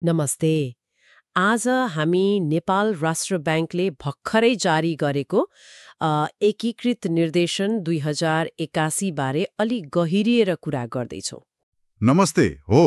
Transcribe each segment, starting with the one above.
नमस्ते। आज हामी नेपाल राष्ट्र ब्याङ्कले भर्खरै जारी गरेको एकीकृत निर्देशन 2081 बारे अलि गहिरिएर कुरा गर्दैछौँ। नमस्ते। हो,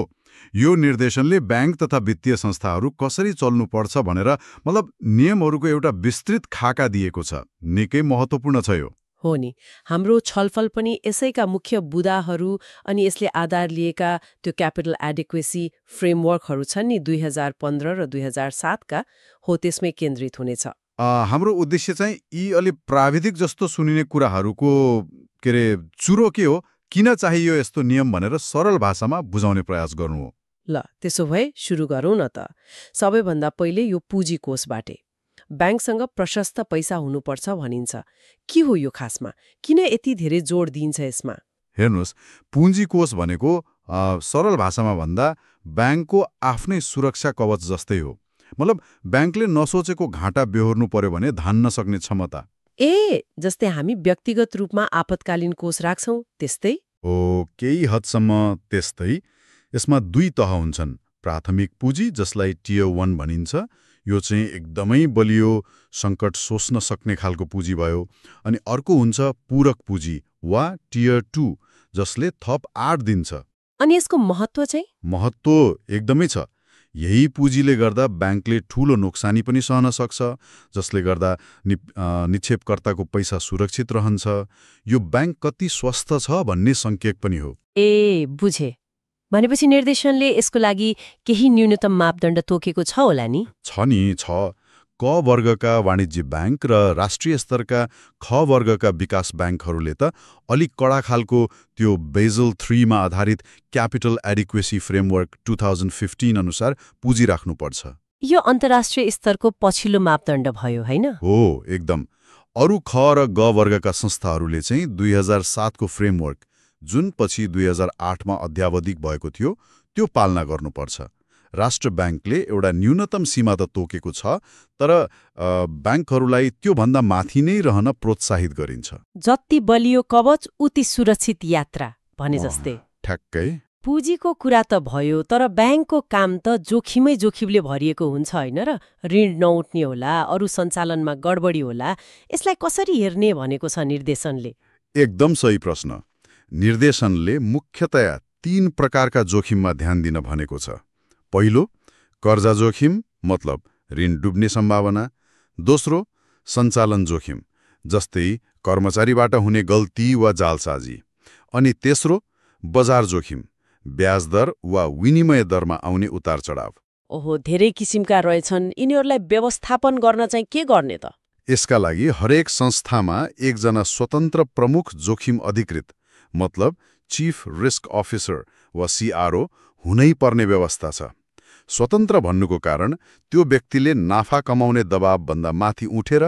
यो निर्देशनले ब्याङ्क तथा वित्तीय संस्थाहरू कसरी चल्नुपर्छ भनेर नियमहरूको एउटा विस्तृत खाका दिएको छ। निकै महत्त्वपूर्ण छ यो। हो नि, हाम्रो छलफल पनि यसैका मुख्य बुदाहरू अनि यसले आधार लिएका त्यो क्यापिटल एडिक्वेसी फ्रेमवर्कहरू छन् नि 2015 र 2007 का हो त्यसमै केन्द्रित हुनेछ। हाम्रो उद्देश्य चाहिँ यी अलि प्राविधिक जस्तो सुनिने कुराहरूको चुरो के हो, किन चाहियो यस्तो नियम भनेर सरल भाषामा बुझाउने प्रयास गर्नु हो। ल त्यसो भए सुरु गरौँ न त। सबैभन्दा पहिले यो पुँजी कोषबाटै। ब्याङ्कसँग प्रशस्त पैसा हुनुपर्छ भनिन्छ। के हो यो खासमा? किन यति धेरै जोड दिइन्छ यसमा? हेर्नुहोस्, पुँजी कोष भनेको सरल भाषामा भन्दा ब्याङ्कको आफ्नै सुरक्षा कवच जस्तै हो। ब्याङ्कले नसोचेको घाटा बेहोर्नु पर्यो भने धान्न सक्ने क्षमता। जस्तै हामी व्यक्तिगत रूपमा आपतकालीन कोष राख्छौँ त्यस्तै? हो, केही हदसम्म त्यस्तै। यसमा दुई तह हुन्छन्। प्राथमिक पुँजी, जसलाई टियर 1 भनिन्छ, यो चाहिँ एकदमै बलियो सङ्कट सोच्न सक्ने खालको पुँजी भयो। अनि अर्को हुन्छ पूरक पुँजी वा टियर 2, जसले थप 8 दिन्छ। अनि यसको महत्त्व चाहिँ? महत्त्व एकदमै छ। यही पुँजीले गर्दा ब्याङ्कले ठूलो नोक्सानी पनि सहन सक्छ, जसले गर्दा निक्षेपकर्ताको पैसा सुरक्षित रहन्छ। यो ब्याङ्क कति स्वस्थ छ भन्ने सङ्केत पनि हो। बुझे। भनेपछि निर्देशनले यसको लागि केही न्यूनतम मापदण्ड तोकेको छ होला नि? छ। क वर्गका वाणिज्य ब्याङ्क र राष्ट्रिय स्तरका ख वर्गका विकास ब्याङ्कहरूले त अलिक कडा खालको त्यो बेजल 3 मा आधारित क्यापिटल एडिक्वेसी फ्रेमवर्क 2015 अनुसार पुँजी राख्नुपर्छ। यो अन्तर्राष्ट्रिय स्तरको पछिल्लो मापदण्ड भयो, होइन? हो, एकदम। अरू ख र ग वर्गका संस्थाहरूले चाहिँ 2007 को फ्रेमवर्क, जुन पछि 2008 मा अध्यावधिक भएको थियो, त्यो पालना गर्नुपर्छ। राष्ट्र ब्याङ्कले एउटा न्यूनतम सीमा त तोकेको छ, तर ब्याङ्कहरूलाई त्योभन्दा माथि नै रहन प्रोत्साहित गरिन्छ। जति बलियो कवच उति सुरक्षित यात्रा भने जस्तै। ठ्याक्कै। पुँजीको कुरा त भयो, तर ब्याङ्कको काम त जोखिमले भरिएको हुन्छ, होइन र? ऋण नउठ्ने होला, अरू सञ्चालनमा गडबडी होला, यसलाई कसरी हेर्ने भनेको छ निर्देशनले? एकदम सही प्रश्न। निर्देशनले मुख्यतया 3 प्रकारका जोखिममा ध्यान दिन भनेको छ। पहिलो, कर्जा जोखिम, मतलब ऋण डुब्ने सम्भावना। दोस्रो, सञ्चालन जोखिम, जस्तै कर्मचारीबाट हुने गल्ती वा जालसाजी। अनि तेस्रो, बजार जोखिम, ब्याज दर वा विनिमय दरमा आउने उतार चढाव। ओहो, धेरै किसिमका रहेछन्। यिनीहरूलाई व्यवस्थापन गर्न चाहिँ के गर्ने त? यसका लागि हरेक संस्थामा एकजना स्वतन्त्र प्रमुख जोखिम अधिकृत, मतलब चीफ रिस्क अफिसर वा CRO हुनै पर्ने व्यवस्था छ। स्वतन्त्र भन्नुको कारण त्यो व्यक्तिले नाफा कमाउने दबावभन्दा माथि उठेर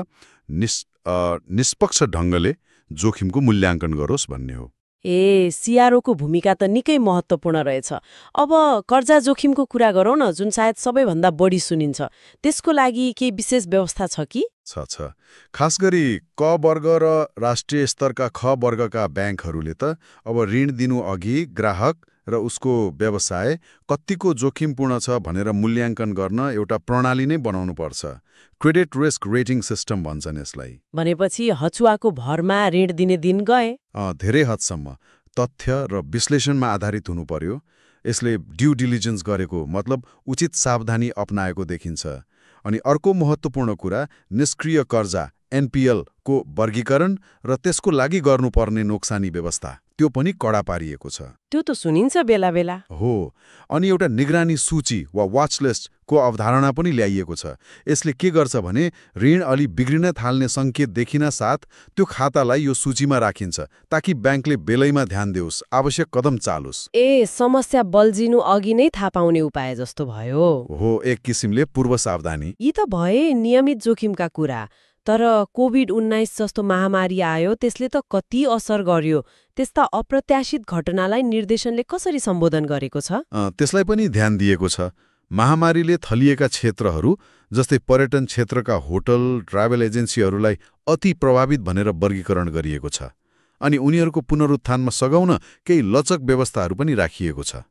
निष्पक्ष ढङ्गले जोखिमको मूल्याङ्कन गरोस् भन्ने हो। CRO को भूमिका त निकै महत्त्वपूर्ण रहेछ। अब कर्जा जोखिमको कुरा गरौँ न, जुन सायद सबैभन्दा बढी सुनिन्छ। त्यसको लागि केही विशेष व्यवस्था छ कि? छ। खास गरी क वर्ग र राष्ट्रिय स्तरका ख वर्गका ब्याङ्कहरूले त अब ऋण दिनु अघि ग्राहक र उसको व्यवसाय कतिको जोखिमपूर्ण छ भनेर मूल्याङ्कन गर्न एउटा प्रणाली नै बनाउनु पर्छ। क्रेडिट रिस्क रेटिङ सिस्टम भन्छन् यसलाई। भनेपछि हचुवाको भरमा ऋण दिने दिन गए? धेरै हदसम्म तथ्य र विश्लेषणमा आधारित हुनु पर्यो। यसले ड्यू डिलिजेन्स गरेको, मतलब उचित सावधानी अपनाएको देखिन्छ। अनि अर्को महत्त्वपूर्ण कुरा, निष्क्रिय कर्जा NPL को वर्गीकरण र त्यसको लागि गर्नुपर्ने नोक्सानी व्यवस्था, त्यो पनि कडा पारिएको छ। त्यो त सुनिन्छ बेला बेला। हो, अनि एउटा निगरानी सूची वा वाच लिस्ट को अवधारणा पनि ल्याइएको छ। यसले के गर्छ भने ऋण अलि बिग्रिन थाल्ने सङ्केत देखिन साथ त्यो खातालाई यो सूचीमा राखिन्छ, ताकि ब्याङ्कले बेलैमा ध्यान दियोस्, आवश्यक कदम चालोस्। समस्या बल्झिनु अघि नै थाहा पाउने उपाय जस्तो भयो। हो, एक किसिमले पूर्व सावधानी। यी त भए नियमित जोखिमका कुरा, तर कोभिड-19 जस्तो महामारी आयो, त्यसले त कति असर गर्यो। त्यस्ता अप्रत्याशित घटनालाई निर्देशनले कसरी सम्बोधन गरेको छ? त्यसलाई पनि ध्यान दिएको छ। महामारीले थलिएका क्षेत्रहरू, जस्तै पर्यटन क्षेत्रका होटल, ट्राभल एजेन्सीहरूलाई अति प्रभावित भनेर वर्गीकरण गरिएको छ। अनि उनीहरूको पुनरुत्थानमा सघाउन केही लचक व्यवस्थाहरू पनि राखिएको छ।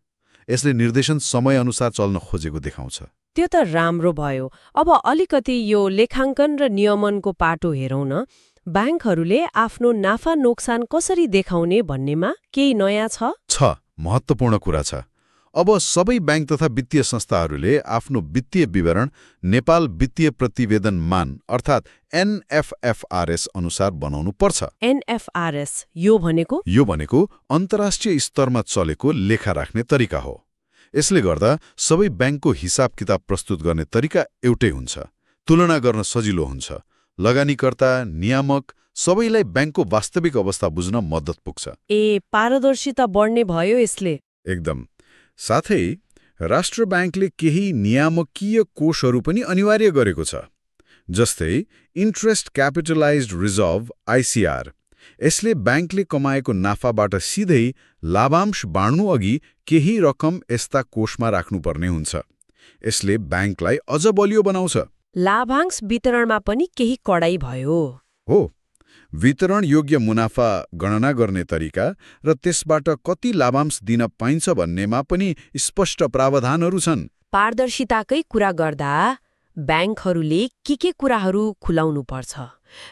यसले निर्देशन समयअनुसार चल्न खोजेको देखाउँछ। त्यो त राम्रो भयो। अब अलिकति यो लेखाङ्कन र नियमनको पाटो हेरौँ न। ब्याङ्कहरूले आफ्नो नाफा नोक्सान कसरी देखाउने भन्नेमा केही नयाँ छ? महत्त्वपूर्ण कुरा छ। अब सबै ब्याङ्क तथा वित्तीय संस्थाहरूले आफ्नो वित्तीय विवरण नेपाल वित्तीय प्रतिवेदन मान अर्थात् NFFRS अनुसार बनाउनु पर्छ। NFRS यो भनेको अन्तर्राष्ट्रिय स्तरमा चलेको लेखा राख्ने तरिका हो। यसले गर्दा सबै ब्याङ्कको हिसाब किताब प्रस्तुत गर्ने तरिका एउटै हुन्छ। तुलना गर्न सजिलो हुन्छ। लगानीकर्ता, नियामक सबैलाई ब्याङ्कको वास्तविक अवस्था बुझ्न मद्दत पुग्छ। पारदर्शिता बढ्ने भयो यसले। एकदम। साथै राष्ट्र ब्याङ्कले केही नियामकीय कोषहरू पनि अनिवार्य गरेको छ, जस्तै इन्ट्रेस्ट क्यापिटलाइज्ड रिजर्भ ICR। यसले ब्याङ्कले कमाएको नाफाबाट सिधै लाभांश बाँड्नु अघि केही रकम यस्ता कोषमा राख्नुपर्ने हुन्छ। यसले ब्याङ्कलाई अझ बलियो बनाउँछ। लाभांश वितरणमा पनि केही कडाई भयो। हो, वितरण योग्य मुनाफा गणना गर्ने तरिका र त्यसबाट कति लाभांश दिन पाइन्छ भन्नेमा पनि स्पष्ट प्रावधानहरू छन्। पारदर्शिताकै कुरा गर्दा ब्याङ्कहरूले के कुराहरू खुलाउनु पर्छ?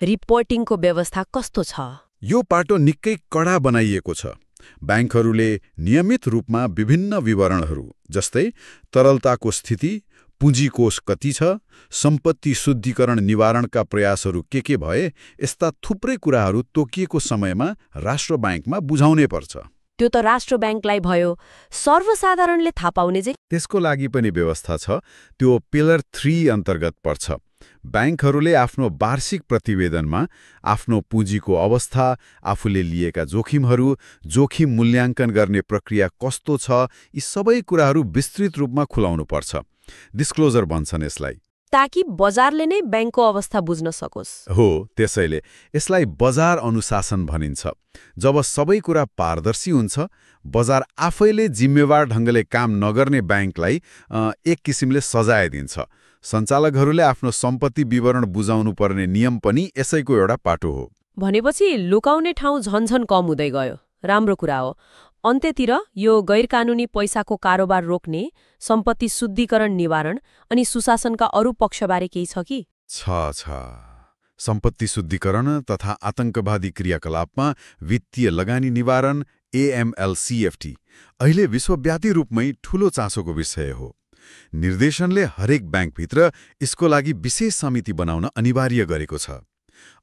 रिपोर्टिङको व्यवस्था कस्तो छ? यो पाटो निकै कडा बनाइएको छ। ब्याङ्कहरूले नियमित रूपमा विभिन्न विवरणहरू जस्तै तरलताको स्थिति, पुँजीकोष कति छ, सम्पत्ति शुद्धिकरण निवारणका प्रयासहरू के भए, यस्ता थुप्रै कुराहरू तोकिएको समयमा राष्ट्र ब्याङ्कमा बुझाउनै पर्छ। त्यो त राष्ट्र ब्याङ्कलाई भयो। सर्वसाधारणले थाहा पाउने चाहिँ? त्यसको लागि पनि व्यवस्था छ। त्यो पिलर 3 अन्तर्गत पर्छ। ब्याङ्कहरूले आफ्नो वार्षिक प्रतिवेदनमा आफ्नो पुँजीको अवस्था, आफूले लिएका जोखिमहरू, जोखिम मूल्याङ्कन गर्ने प्रक्रिया कस्तो छ, यी सबै कुराहरू विस्तृत रूपमा खुलाउनु पर्छ। डिस्क्लोजर भन्छन् यसलाई। ताकि बजारले नै ब्याङ्कको अवस्था बुझ्न सकोस्। हो, त्यसैले यसलाई बजार अनुशासन भनिन्छ। जब सबै कुरा पारदर्शी हुन्छ, बजार आफैले जिम्मेवार ढङ्गले काम नगर्ने ब्याङ्कलाई एक किसिमले सजाय दिन्छ। सञ्चालकहरूले आफ्नो सम्पत्ति विवरण बुझाउनु पर्ने नियम पनि यसैको एउटा पाटो हो। भनेपछि लुकाउने ठाउँ झन्झन कम हुँदै गयो। राम्रो कुरा हो। अन्त्यतिर यो गैरकानुनी पैसाको कारोबार रोक्ने, सम्पत्ति शुद्धिकरण निवारण अनि सुशासनका अरू पक्षबारे केही छ कि? छ। सम्पत्ति शुद्धिकरण तथा आतंकवादी क्रियाकलापमा वित्तीय लगानी निवारण AML-CFT अहिले विश्वव्यापी रूपमै ठूलो चासोको विषय हो। निर्देशनले हरेक ब्याङ्कभित्र यसको लागि विशेष समिति बनाउन अनिवार्य गरेको छ।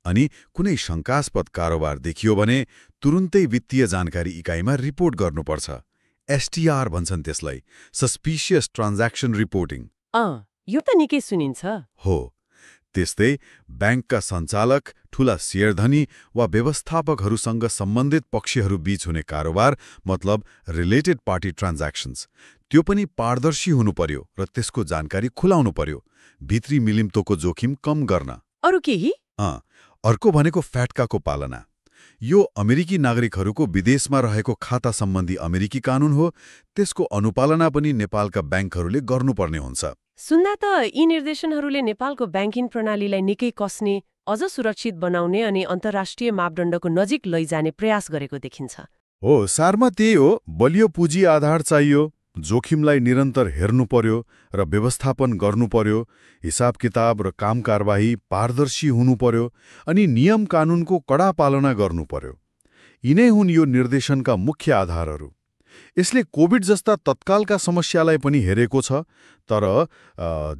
अनि कुनै शङ्कास्पद कारोबार देखियो भने तुरुन्तै वित्तीय जानकारी इकाइमा रिपोर्ट गर्नुपर्छ। STR भन्छन् त्यसलाई, सस्पिशियस ट्रान्ज्याक्सन रिपोर्टिङ। यो त निकै सुनिन्छ। हो, त्यस्तै ब्याङ्कका सञ्चालक, ठूला शेयरधनी वा व्यवस्थापकहरूसँग सम्बन्धित पक्षहरू बीच हुने कारोबार मतलब रिलेटेड पार्टी ट्रान्ज्याक्सन्स, त्यो पनि पारदर्शी हुनु पर्यो र त्यसको जानकारी खुलाउनु पर्यो, भित्री मिलिम्तोको जोखिम कम गर्न। अरू केही? अर्को भनेको फ्याट्काको पालना। यो अमेरिकी नागरिकहरूको विदेशमा रहेको खाता सम्बन्धी अमेरिकी कानून हो। त्यसको अनुपालना पनि नेपालका ब्याङ्कहरूले गर्नुपर्ने हुन्छ। सुन्दा त यी निर्देशनहरूले नेपालको ब्याङ्किङ प्रणालीलाई निकै कस्ने, अझ सुरक्षित बनाउने अनि अन्तर्राष्ट्रिय मापदण्डको नजिक लैजाने प्रयास गरेको देखिन्छ। हो, सारमा त्यही हो। बलियो पुँजी आधार चाहियो, जोखिमलाई निरन्तर हेर्नु पर्यो र व्यवस्थापन गर्नु पर्यो, हिसाब किताब र काम कारबाही पारदर्शी हुनु पर्यो अनि नियम कानूनको कडा पालना गर्नु पर्यो। यिनै हुन् यो निर्देशनका मुख्य आधारहरू। यसले कोभिड जस्ता तत्कालका समस्यालाई पनि हेरेको छ, तर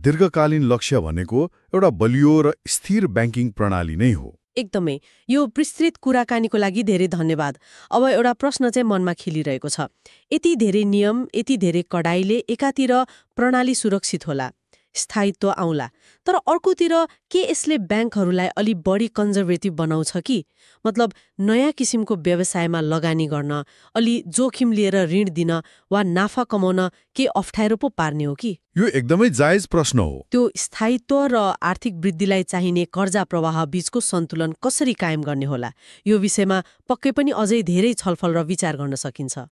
दीर्घकालीन लक्ष्य भनेको एउटा बलियो र स्थिर ब्याङ्किङ प्रणाली नै हो। एकदमै। यो विस्तृत कुराकानीको लागि धेरै धन्यवाद। अब एउटा प्रश्न चाहिँ मनमा खेलिरहेको छ। यति धेरै नियम, यति धेरै कडाइले एकातिर प्रणाली सुरक्षित होला, स्थायित्व आउला, तर अर्कोतिर के यसले ब्याङ्कहरूलाई अलि बढी कन्जर्भेटिभ बनाउँछ कि? मतलब नयाँ किसिमको व्यवसायमा लगानी गर्न, अलि जोखिम लिएर ऋण दिन वा नाफा कमाउन के अप्ठ्यारो पो पार्ने हो कि? यो एकदमै जायज प्रश्न हो। त्यो स्थायित्व र आर्थिक वृद्धिलाई चाहिने कर्जा प्रवाह बीचको सन्तुलन कसरी कायम गर्ने होला? यो विषयमा पक्कै पनि अझै धेरै छलफल र विचार गर्न सकिन्छ।